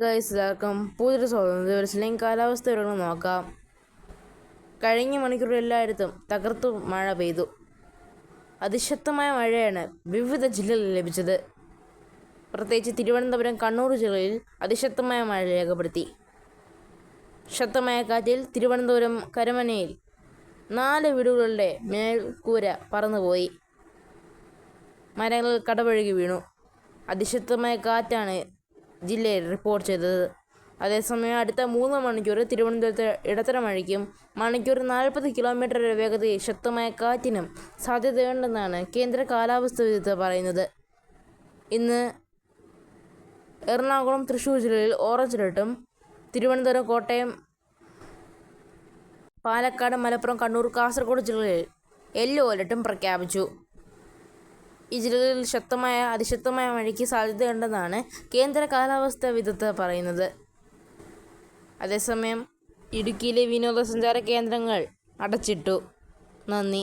Guys എല്ലാവർക്കും പുതിയൊരു സ്വാതന്ത്ര്യം കാലാവസ്ഥ വിവരങ്ങൾ നോക്കാം. കഴിഞ്ഞ മണിക്കൂറിൽ എല്ലായിടത്തും തകർത്തു മഴ പെയ്തു. അതിശക്തമായ മഴയാണ് വിവിധ ജില്ലകളിൽ ലഭിച്ചത്. പ്രത്യേകിച്ച് തിരുവനന്തപുരം, കണ്ണൂർ ജില്ലയിൽ അതിശക്തമായ മഴ രേഖപ്പെടുത്തി. ശക്തമായ കാറ്റിൽ തിരുവനന്തപുരം കരമനയിൽ 4 വീടുകളുടെ മേൽക്കൂര പറന്നുപോയി. മരങ്ങൾ കടപുഴകി വീണു. അതിശക്തമായ കാറ്റാണ് ജില്ലയിൽ റിപ്പോർട്ട് ചെയ്തത്. അതേസമയം അടുത്ത 3 മണിക്കൂർ തിരുവനന്തപുരത്ത് ഇടത്തരം മഴയ്ക്കും മണിക്കൂർ 40 കിലോമീറ്റർ വേഗതയിൽ ശക്തമായ കാറ്റിനും സാധ്യതയുണ്ടെന്നാണ് കേന്ദ്ര കാലാവസ്ഥ വിദഗ്ധർ പറയുന്നത്. ഇന്ന് എറണാകുളം, തൃശ്ശൂർ ജില്ലയിൽ ഓറഞ്ച് അലർട്ടും തിരുവനന്തപുരം, കോട്ടയം, പാലക്കാട്, മലപ്പുറം, കണ്ണൂർ, കാസർഗോഡ് ജില്ലകളിൽ യെല്ലോ അലർട്ടും പ്രഖ്യാപിച്ചു. ഈ ജില്ലകളിൽ അതിശക്തമായ മഴയ്ക്ക് സാധ്യതയുണ്ടെന്നാണ് കേന്ദ്ര കാലാവസ്ഥാ വിദഗ്ധർ പറയുന്നത്. അതേസമയം ഇടുക്കിയിലെ വിനോദസഞ്ചാര കേന്ദ്രങ്ങൾ അടച്ചിട്ടു. നന്ദി.